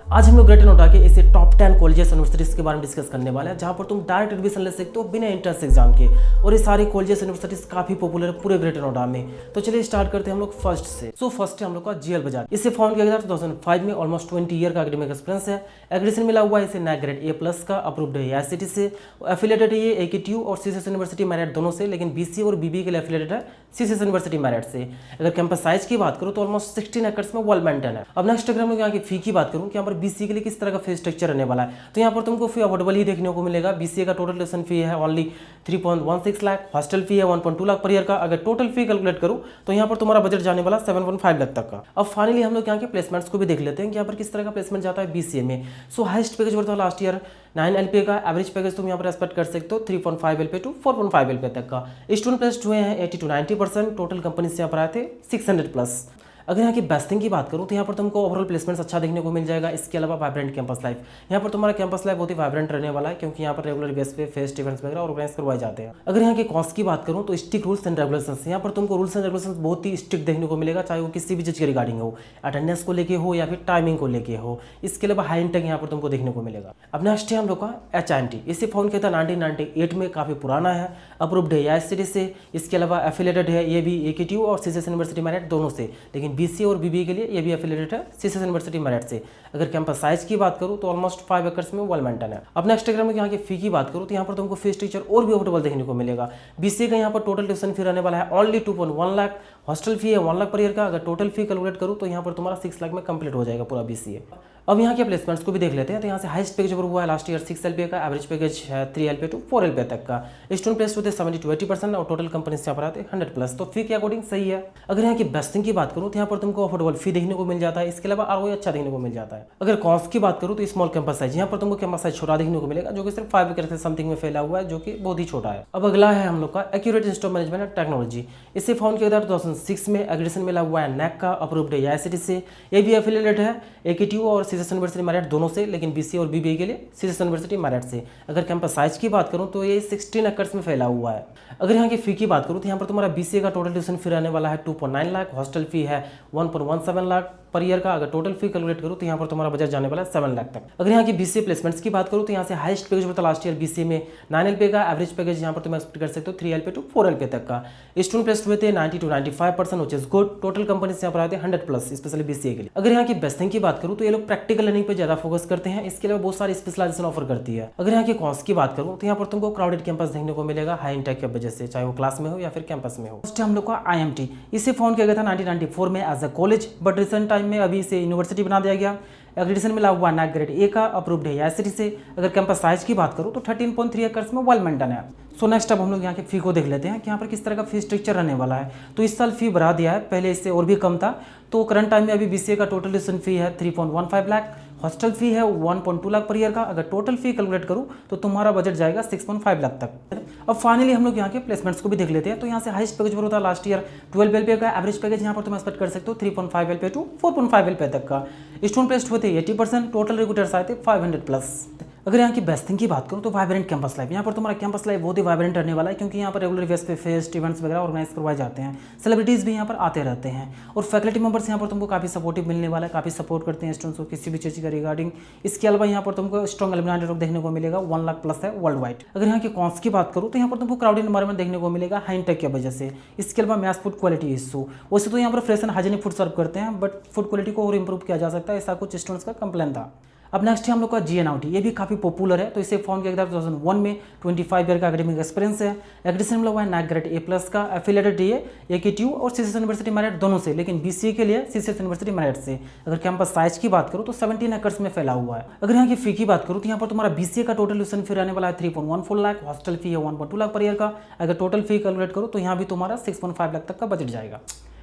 आज हम लोग ग्रेटर नोएडा के ऐसे टॉप 10 कॉलेजेस यूनिवर्सिटीज के बारे में डिस्कस करने वाले हैं, जहां पर तुम डायरेक्ट एडमिशन ले सकते हो बिना एंट्रेंस एग्जाम के। और ये सारे कॉलेजेस यूनिवर्सिटीज काफी पॉपुलर है पूरे ग्रेटर नोएडा में। तो चलिए स्टार्ट करते हैं हम लोग फर्स्ट से। फर्स्ट है हम लोग का जीएल बजाज। इसे फाउंड किया गया था 2005 में। ऑलमोस्ट 20 ईयर का एकेडमिक एक्सपीरियंस है। एग्रीडेशन मिला हुआ है इसे नैक ग्रेड A+ का। अप्रूव्ड है आईसीटी से। एफिलेटेड है ये AKTU और सीसीएस यूनिवर्सिटी मेरिट दोनों से, लेकिन BCA और BBA के लिए एफिलेटेड है सीसीएस यूनिवर्सिटी मेरिट से। अगर कैंपस साइज की बात करूँ तो ऑलमोस्ट 16 एकर्स में वेल मेंटेन है। अब नेक्स्ट अगर हम लोग यहाँ की फी की बात करूँ कि यहाँ पर BCA के लिए किस तरह का फी स्ट्रक्चर रहने वाला है, तो यहाँ पर तुमको फी अफोर्डेबल ही देखने को मिलेगा। BCA का टोटल ट्यूशन फी है ओनली 3.16 लाख। हॉस्टल फी है 1.2 लाख पर ईयर का। अगर टोटल फी कैलकुलेट करूँ तो यहाँ पर तुम्हारा बजट जाने वाला 7.5 लाख तक का। अब फाइनली हम लोग यहाँ के प्लेसमेंट्स को भी देख लेते हैं कि यहाँ पर किस तरह का प्लेसमेंट जाता है BCA में। हाईएस्ट पैकेज बढ़ता है लास्ट ईयर 9 LPA का। एवरेज पैकेज तुम यहाँ पर एक्सपेक्ट कर सकते हो 3.5 LPA टू 4.5 LPA तक का। स्टूडेंट प्लेस्ड हुए हैं 80 to 90%। टोटल कंपनी से यहाँ पर आए थे 600+। अगर यहाँ की बेस्टिंग की बात करूँ तो यहाँ पर तुमको ओवरऑल प्लेसमेंट्स अच्छा देखने को मिल जाएगा। इसके अलावा वाइब्रेंट कैंपस लाइफ, यहाँ पर तुम्हारा कैंपस लाइफ बहुत ही वाइब्रेंट रहने वाला है, क्योंकि यहाँ पर रेगुलर बेस पे फेस्ट इवेंट्स वगैरह ऑर्गेनाइज करवाए जाते हैं। अगर यहाँ के कॉस्ट की बात करूँ तो स्ट्रिक्ट रूल्स एंड रेगुलेशंस, यहाँ पर तुमको रूल्स एंड रेगुलेशंस बहुत ही स्ट्रिक्ट देखने को मिलेगा, चाहे वो किसी भी चीज़ के रिगार्डिंग हो, अटेंडेंस को लेके हो या फिर टाइमिंग को लेके हो। इसके अलावा हाई इंटेक यहाँ पर तुमको देखने को मिलेगा। अब नेक्स्ट है हम लोग का HNT। इसे फाउंड किया था 1998 में, काफ़ी पुराना है। अप्रूव्ड है आईसीटी से। इसके अलावा एफिलेटेड है ये भी AKTU और सीसीएस यूनिवर्सिटी मेरिट दोनों से, लेकिन BCA और BBA के लिए ये भी एफिलिएटेड है सीसीएस यूनिवर्सिटी मेरिट से। अगर कैंपस साइज की बात करूं तो ऑलमोस्ट 5 एकर्स में वेल मेंटेन है। अब नेक्स्ट अगर मैं यहाँ की फी की बात करूं तो यहाँ पर तुमको फी स्ट्रक्चर और भी अफोर्डेबल देखने को मिलेगा। BCA का यहाँ पर टोटल ट्यूशन फी रहने वाला है ओनली 2.1 लाख। हॉस्टल फी है 1 लाख पर ईयर का। अगर टोटल फी कैलकुलेट करूँ तो यहाँ पर तुम्हारा 6 लाख में कंप्लीट हो जाएगा पूरा BCA। अब यहाँ के प्लेसमेंट्स को भी देख लेते हैं। तो यहाँ से हाईएस्ट पैकेज हुआ है लास्ट ईयर 6 LPA का। एवरेज पैकेज है 3 LPA टू 4 LPA तक का। स्टूडेंट प्लेस होते 70 to 80% और टोटल कंपनी से यहाँ पर आते 100+। तो फी के अकॉर्डिंग सही है। अगर यहाँ की बेस्टिंग की बात करूँ तो यहाँ पर तुमको अफोर्डेबल फी देखने को मिल जाता है। इसके अलावा ROI अच्छा देखने को मिल जाता है। अगर कॉस्ट की बात करूँ तो स्मॉल कैंपस साइज, यहाँ पर तुमको कैंपस साइज छोटा देखने को मिलेगा, जो कि सिर्फ 5 एकड़ से समथिंग में फैला हुआ है, जो कि बहुत ही छोटा है। अब अगला है हम लोग का accurate institute of management and technology. इसे फाउंड किया था 2006 में। एग्रीडेशन मिला हुआ है नैक का। अप्रूव्ड है आईसीटी से। ये भी एफिलिएटेड है AKTU और सीसीएस यूनिवर्सिटी मेरिट दोनों से, लेकिन BCA और BBA के लिए सीसीएस यूनिवर्सिटी मेरिट से। अगर कैंपस साइज की बात करूं तो ये 16 एकर्स में फैला हुआ है। अगर यहाँ की फी की बात करूं तो यहाँ पर तुम्हारा BCA का टोटल ट्यूशन फी रहने वाला है 2.9 लाख। हॉस्टल फी है 1.17 लाख पर ईयर का। अगर टोटल फी कैलकुलेट करूँ तो यहाँ पर तुम्हारा बजट जाने वाला है 7 लाख तक। अगर यहाँ की BCA प्लेसमेंट्स की बात करूँ तो यहाँ से हाईएस्ट पैकेज होता है लास्ट ईयर BCA में 9 LPA का। एवरेज पैकेज यहाँ पर तुम एक्सपेक्ट कर सकते हो 3 LPA टू 4 LPA तक का। स्टूडेंट प्लेस्ड हुए थे 90 to 95%, which is good. Total company से यहाँ पर आते हैं 100+, स्पेशली BCA के लिए। अगर यहाँ की बेस्टिंग की बात करूँ तो ये लोग प्रैक्टिकल लर्निंग पे ज्यादा फोकस करते हैं। इसके अलावा बहुत सारी स्पेशलाइजेशन ऑफर करती है। अगर यहाँ की कॉस्ट की बात करूँ तो यहाँ पर तुमको क्राउडेड कैंपस देखने को मिलेगा हाई इंटेक की वजह से, चाहे वो क्लास में हो या फिर कैंपस में हो। फर्स्ट हम लोग का IMT। इसे फाउंड किया गया था 1994 में as a college, but recent time में अभी इसे यूनिवर्सिटी बना दिया गया। एग्रीडेशन मिला हुआ नैक ग्रेड A का। अप्रूव्ड है आईसीटी से। अगर कैंपस साइज की बात करूँ तो 13.3 एकर्स में वेल मेंटेन है। सो नेक्स्ट अब हम लोग यहाँ के फी को देख लेते हैं कि यहाँ पर किस तरह का फी स्ट्रक्चर रहने वाला है। तो इस साल फी बढ़ा दिया है, पहले इससे और भी कम था। तो करंट टाइम में अभी BCA का टोटल ट्यूशन फी है 3.15 लाख। हॉस्टल फी है 1.2 लाख पर ईयर का। अगर टोटल फी कैलकुलेट करूँ तो तुम्हारा बजट जाएगा 6.5 लाख तक। अब फाइनली हम लोग यहाँ के प्लेसमेंट्स को भी देख लेते हैं। तो यहाँ से हाईएस्ट पैकेज पर होता है लास्ट ईयर 12 LPA का। एवरेज पैकेज यहाँ पर तुम एक्सपेक्ट कर सकते हो 3.5 LPA टू 4.5 LPA तक का। स्टूडेंट प्लेस्ड हुए थे 80%। टोटल रिक्रूटर्स आए थे 500+। अगर यहाँ की बेस्टिंग की बात करूँ तो वाइब्रेंट कैंपस लाइफ, यहाँ पर तुम्हारा कैंपस लाइफ बहुत ही वाइब्रेंट रहने वाला है, क्योंकि यहाँ पर रेगुलर बेस पे फेस्ट इवेंट्स वगैरह ऑर्गेनाइज करवाए जाते हैं। सेलिब्रिटीज़ भी यहाँ पर आते रहते हैं और फैकल्टी मेंबर्स यहाँ पर तुमको काफ़ी सपोर्टिव मिलने वाला है, काफ़ी सपोर्ट करते हैं स्टूडेंट्स को किसी भी चीज़ का रिगार्डिंग। इसके अलावा यहाँ पर तुमको स्ट्रॉन्ग एलुमनाई नेटवर्क देखने को मिलेगा 1 लाख+ है वर्ल्ड वाइड। अगर यहाँ की कॉस्ट की बात करूँ तो यहाँ पर तुमको क्राउडेड एनवायरनमेंट देखने को मिलेगा हाई इंटेक की वजह से। इसके अलावा मैस फूड क्वालिटी इशू, वैसे तो यहाँ पर फ्रेश एंड हाइजीनिक फूड सर्व करते हैं, बट फूड क्वालिटी को और इंप्रूव किया जा सकता है, ऐसा कुछ स्टूडेंट्स का कंप्लेन था। अब नेक्स्ट है हम लोग का GNOT। ये भी काफ़ी पॉपुलर है। तो इसे फाउंड किया गया था 2001 में। 25 ईयर का एकेडमिक एक्सपीरियंस है। एग्रीडेशन मिला हुआ है नैक ग्रेड A+ का। एफिलिएटेड है AKTU और सीसीएस यूनिवर्सिटी मेरिट दोनों से, लेकिन BCA के लिए सीसीएस यूनिवर्सिटी मेरिट से। अगर कैंपस साइज की बात करूँ तो 17 एकर्स में फैला हुआ है। अगर यहाँ की फी की बात करूँ तो यहाँ पर तुम्हारा BCA का टोटल ट्यूशन फी रहने वाला है 3.14 लाख। हॉस्टल फी है 1.2 लाख पर ईयर का। अगर टोटल फी कैलकुलेट करो तो यहाँ भी तुम्हारा 6.5 लाख तक का बजट जाएगा।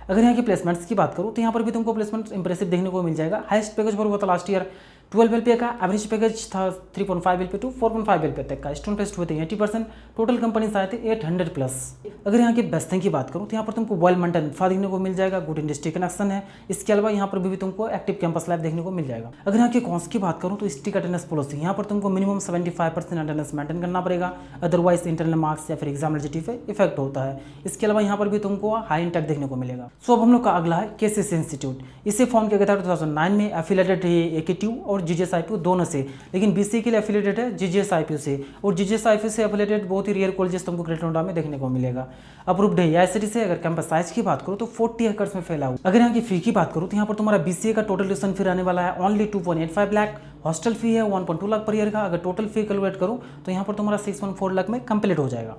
अगर यहाँ की प्लेसमेंट्स की बात करूँ तो यहाँ पर भी तुमको प्लेसमेंट इंप्रेसिव देखने को मिल जाएगा। हाईएस्ट पैकेज पर हुआ था लास्ट ईयर 12 LPA का। एवरेज पैकेज था 3.5 LPA टू 4.5 LPA तक का। स्टूडेंट प्लेस्ड हुए थे 80%। टोटल कंपनी से आए थे 800+। अगर यहाँ की बेस्टिंग की बात करूँ तो यहाँ पर तुमको वेल मेंटेन इंफ्रा देखने को मिल जाएगा, गुड इंडस्ट्री कनेक्शन है। इसके अलावा यहाँ पर भी तुमको एक्टिव कैंपस लाइफ देखने को मिल जाएगा। अगर यहाँ की कॉस्ट की बात करूँ तो स्ट्रिक्ट अटेंडेंस पॉलिसी, यहाँ पर तुमको मिनिमम 75% अटेंडेंस मेंटेन करना पड़ेगा, अदरवाइज इंटरनल मार्क्स या फिर एग्जाम एलिजिबिलिटी पे इफेक्ट होता है। इसके अलावा यहाँ पर भी तुमको हाई इंटेक देखने को मिलेगा। सो अब हम लोग का अगला है KCC इंस्टीट्यूट। इसे फाउंड किया गया था 2009 में। एफिलिएटेड है AKTU और GGSIPU दोनों से, लेकिन BCA के लिए एफिलेटेड है GGSIPU से, और GGSIPU से एफिलेटेड बहुत ही रेयर कॉलेजेस तुमको ग्रेटर नोएडा में देखने को मिलेगा। अप्रूव्ड है IICT से। अगर कैंपस साइज की बात करूँ तो 40 एकड़ में फैला हुआ। अगर यहाँ की फी की बात करूँ तो यहाँ पर तुम्हारा BCA का टोटल ट्यूशन फी रहने वाला है ओनली 2.85 लाख। हॉस्टल फी है 1.2 लाख पर ईयर का। अगर टोटल फी कैलकुलेट करूँ तो यहाँ पर तुम्हारा 6.4 लाख में कंप्लीट हो जाएगा।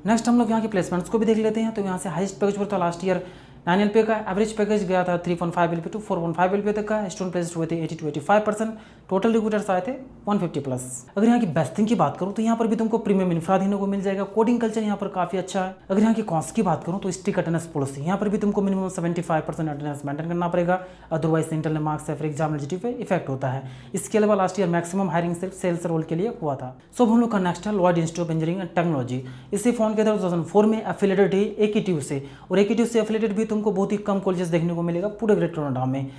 नेक्स्ट हम लोग यहाँ के प्लेसमेंट्स को भी देख लेते हैं। तो यहाँ से हाईएस्ट पैकेज पर था लास्ट ईयर 9 LPA का, एवरेज पैकेज गया था 3.5 LPA टू 4.5 LPA तक का। स्टूडेंट प्लेस्ड हुए थे 80 to 85%। टोटल रिक्रूटर्स आए थे 150 प्लस। अगर यहाँ की बेस्ट थिंग की बात करूँ तो यहाँ पर भी तुमको प्रीमियम इंफ्रा देखने को मिल जाएगा। कोडिंग कल्चर यहाँ पर काफी अच्छा है। अगर यहाँ की कॉस्ट की बात करूँ तो स्ट्रिक्ट अटेंडेंस पॉलिसी, यहाँ पर भी तुमको मिनिमम 75% अटेंडेंस मेंटेन करना पड़ेगा, अदरवाइज इंटरनल मार्क्स या फिर एग्जाम एलिजिबिलिटी पे इफेक्ट होता है। इसके अलावा लास्ट ईयर मैक्सिमम हायरिंग सिर्फ सेल्स रोल के लिए हुआ था। सो हम लोग का नेक्स्ट है Lloyd institute of engineering and technology. इसे फाउंड किया था 2004 में, एफिलेटेड है AKTU से, और AKTU से एफिलेटेड भी तुमको बहुत ही कम कॉलेजेस देखने को मिलेगा पूरे ग्रेटर नोएडा में।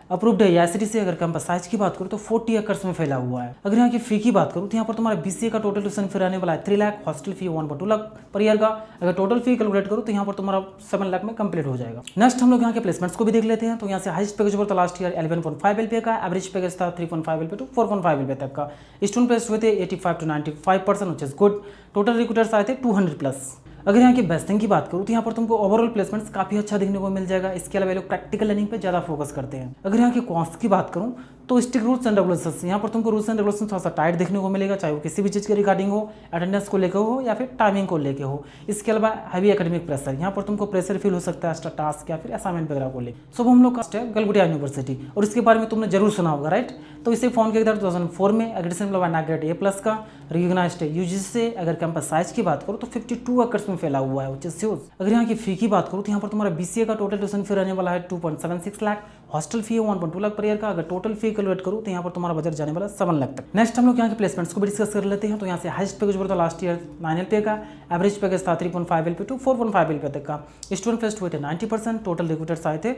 अप्रूव्ड है IICT से। अगर कैंपस साइज की बात करूँ तो 40 एकड़ में फैला हुआ है। अगर यहाँ की फी की बात करूँ तो यहाँ पर तुम्हारा BCA का टोटल ट्यूशन फी रहने वाला है 3 lakh. Hostel fee 1.2 lakh per year का। अगर टोटल फी कैलकुलेट करूँ तो यहाँ पर तुम्हारा 7 लाख में कंप्लीट हो जाएगा। नेक्स्ट हम लोग यहाँ के प्लेसमेंट्स को भी देख लेते हैं। तो यहाँ से हाईएस्ट पैकेज पर था लास्ट ईयर 11.5 LPA का, एवरेज पैकेज था 3.5 LPA टू 4.5 LPA तक का। स्टूडेंट प्लेस्ड हुए थे 85 to 95%, which is good. Total recruiters आए थे 200 प्लस। अगर यहाँ की बेस्ट थिंग की बात करूँ तो यहाँ पर तुमको ओवरऑल प्लेसमेंट्स काफी अच्छा देखने को मिल जाएगा। इसके अलावा लोग प्रैक्टिकल लर्निंग पे ज्यादा फोकस करते हैं। अगर यहाँ की कॉस्ट की बात करूँ तो स्ट्रिक्ट रूल्स एंड रेगुलेशंस, यहाँ पर तुमको रूल्स एंड रेगुलेशन थोड़ा सा टाइट देखने को मिलेगा, चाहे वो किसी भी चीज़ के रिगार्डिंग हो, अटेंडेंस को लेकर हो या फिर टाइमिंग को लेकर हो। इसके अलावा हैवी एकेडमिक प्रेशर, यहाँ पर तुमको प्रेशर फील हो सकता है एक्स्ट्रा टास्क या फिर असाइनमेंट वगैरह को लेकर। सो हम लोग का है गलगोटिया यूनिवर्सिटी, और इसके बारे में तुमने जरूर सुना होगा, राइट। तो इसे फाउंड किया था 2004 में, एग्रेडेशन ग्रेड A+ का, रिकॉग्नाइज्ड है UGC से। अगर कैंपस साइज की बात करूँ तो 52 एकड़ में फैला हुआ है, व्हिच इज ह्यूज। अगर यहाँ की फी की बात करूँ तो यहाँ पर तुम्हारा BCA का टोटल ट्यूशन फी रहने वाला है 2.76 लाख। हॉस्टल फी है 1.2 लाख पर ईयर का। अगर टोटल फी कैलकुलेट करूँ तो यहाँ पर तुम्हारा बजट जाने वाला 7 लाख तक। नेक्स्ट हम लोग यहाँ के प्लेसमेंट्स को भी डिस्कस कर लेते हैं। तो यहाँ से हाईएस्ट पैकेज पर था लास्ट ईयर 9 LPA का, एवरेज पैकेज था 3.5 LPA टू 4.5 LPA तक का। स्टूडेंट प्लेस्ड हुए थे 90%। टोटल रिक्रूटर्स आए थे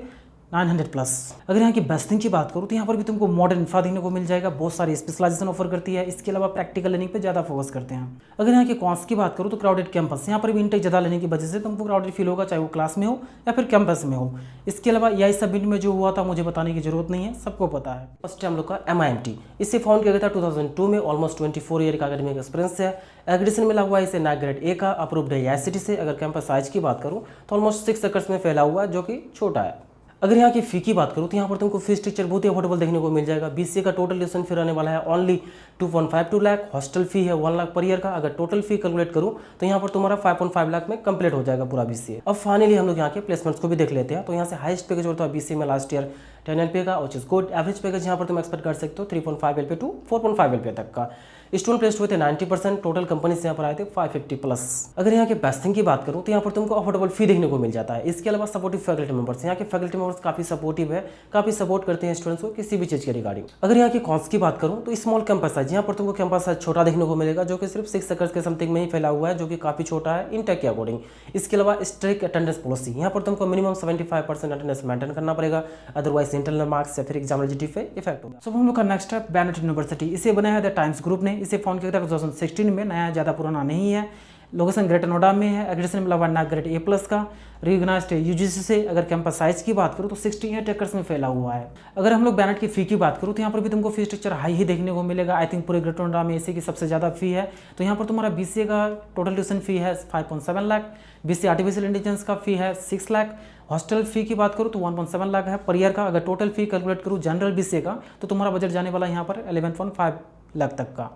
900 प्लस। अगर यहाँ की बेस्ट थिंग की बात करूँ तो यहाँ पर भी तुमको मॉडर्न इंफ्रा देखने को मिल जाएगा, बहुत सारी स्पेशलाइजेशन ऑफर करती है। इसके अलावा प्रैक्टिकल लर्निंग पे ज़्यादा फोकस करते हैं। अगर यहाँ के कॉस्ट की बात करूँ तो क्राउडेड कैंपस, यहाँ पर भी इंटेक ज़्यादा लेने की वजह से तुमको क्राउडेड फील होगा, चाहे वो क्लास में हो या फिर कैंपस में हो। इसके अलावा EI सबमिट में जो हुआ था मुझे बताने की जरूरत नहीं है, सबको पता है। फर्स्ट हम लोग का MIMT, इसे फाउंड किया गया था 2002 में। ऑलमोस्ट 24 ईयर का एकेडमिक एक्सपीरियंस है। एग्रेडेशन मिला हुआ है इसे ग्रेड A का। अप्रूव्ड है IICT से। अगर कैंपस साइज की बात करूँ तो ऑलमोस्ट 6 एकड़ में फैला हुआ है, जो कि छोटा है। अगर यहाँ की फी की बात करूँ तो यहाँ पर तुमको फी स्ट्रक्चर बहुत ही अफोर्डेबल देखने को मिल जाएगा। BCA का टोटल ट्यूशन फी रहने वाला है ओनली 2.52 लाख। हॉस्टल फी है 1 लाख पर ईयर का। अगर टोटल फी कैलकुलेट करूँ तो यहाँ पर तुम्हारा 5.5 लाख में कंप्लीट हो जाएगा पूरा BCA। अब फाइनली हम लोग यहाँ के प्लेसमेंट्स को भी देख लेते हैं। तो यहाँ से हाईएस्ट पैकेज होता है BCA में लास्ट ईयर 10 LPA का, which is good. Average package यहाँ पर तुम एक्सपेक्ट कर सकते हो 3.5 LPA टू 4.5 LPA तक का। स्टूडेंट प्लेस्ड हुए थे 90%। टोटल कंपनी से यहाँ पर आए थे 550 प्लस। अगर यहाँ के बेस्ट थिंग की बात करूँ तो यहाँ पर तुमको अफोर्डेबल फी देखने को मिल जाता है। इसके अलावा सपोर्टिव फैकल्टी मेंबर्स, यहाँ के फैकल्टी मेंबर्स काफी सपोर्टिव है, काफी सपोर्ट करते हैं स्टूडेंट्स को किसी भी चीज के रिगार्डिंग। अगर यहाँ की कॉस्ट की बात करूँ तो स्मॉल कैंपस साइज, यहाँ पर तुमको कैंपस साइज छोटा देखने को मिलेगा, जो कि सिर्फ 6 एकड़ के समथिंग में ही फैला हुआ है, जो कि काफी छोटा है इंटेक के अकॉर्डिंग। इसके अलावा स्ट्रिक्ट अटेंडेंस पॉलिसी, यहाँ पर तुमको मिनिमम 75% अटेंडेंस मेंटेन करना पड़ेगा, अदरवाइज इंटरनल मार्क्स या फिर एग्जाम एलिजिबिलिटी पे इफेक्ट होगा। सो हम लोग का नेक्स्ट है बैनेट यूनिवर्सिटी। इसे बनाया है द टाइम्स ग्रुप ने। इसे फाउंड किया था 2016 में, नया ज़्यादा पुराना नहीं है। लोकेशन ग्रेटर नोएडा में है। एग्रेडेशन मिला हुआ ग्रेड A+ का, रिकॉग्नाइज्ड है UGC से। अगर कैंपस साइज की बात करूँ तो 68 एकड़ में फैला हुआ है। अगर हम लोग बैनेट की फी की बात करूँ तो यहाँ पर भी तुमको फी स्ट्रक्चर हाई ही देखने को मिलेगा। आई थिंक पूरे ग्रेटर नोएडा में इसी की सबसे ज़्यादा फी है। तो यहाँ पर तुम्हारा BCA का टोटल ट्यूशन फी है 5.7 लाख। BCA आर्टिफिशियल इंटेलिजेंस का फी है 6 लाख। हॉस्टल फी की बात करूँ तो 1.7 लाख है पर ईयर का। अगर टोटल फी कैलकुलेट करूँ जनरल BCA का तो तुम्हारा बजट जाने वाला यहाँ पर 11.5 लाख तक का।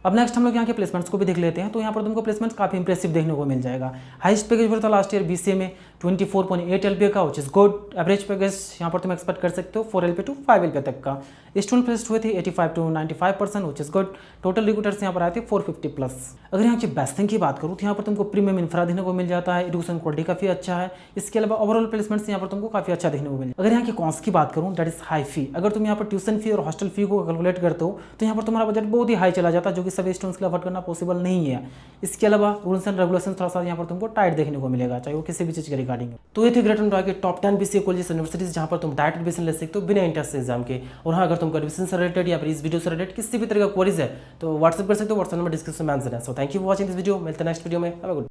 अब नेक्स्ट हम लोग यहाँ के प्लेसमेंट्स को भी देख लेते हैं। तो यहाँ पर तुमको प्लेसमेंट्स काफी इंप्रेसिव देखने को मिल जाएगा। हाईएस्ट पैकेज पर था लास्ट ईयर BCA में 24.8 LPA का, which is good. Average package यहाँ पर तुम एक्सपेक्ट कर सकते हो 4 LPA टू 5 LPA तक का। स्टूडेंट प्लेस्ड हुए थे 85 to 95%, which is good. Total recruiters यहाँ पर आए थे 450 प्लस। अगर यहाँ की बेस्ट थिंग की बात करूँ तो यहाँ पर तुमको प्रीमियम इंफ्रा देखने को मिल जाता है। एजुकेशन क्वालिटी काफी अच्छा है। इसके अलावा ओवरऑल प्लेसमेंट्स यहाँ पर तुमको काफी अच्छा देखने को मिल। अगर यहाँ की कॉस्ट की बात करूँ दैट इज हाई फी। अगर तुम यहाँ पर ट्यूशन फी और हॉस्टल फी को कैलकुलेट करते हो तो यहाँ पर तुम्हारा बजट बहुत ही हाई चला जाता है, जो कि सभी स्टूडेंट्स के लिए अफोर्ड करना पॉसिबल नहीं है। इसके अलावा रूल्स एंड रेगुलेशन थोड़ा सा यहाँ पर तुमको टाइट देखने को मिलेगा, चाहे वो किसी भी चीज के रिगार्डिंग। तो ये थे ग्रेटर नोएडा के टॉप 10 BCA कॉलेजेस यूनिवर्सिटीज जहाँ पर तुम डायरेक्ट एडमिशन ले सकते हो बिना एंट्रेंस एग्जाम के। और हाँ, अगर तुमको एडमिशन से रिलेटेड या फिर इस वीडियो से रिलेटेड किसी भी तरह का क्वेरीज है तो व्हाट्सएप कर सकते हो, व्हाट्सएप नंबर डिस्क्रिप्शन में आंसर है। So thank you for watching this video. मिलते हैं नेक्स्ट वीडियो में। Have a good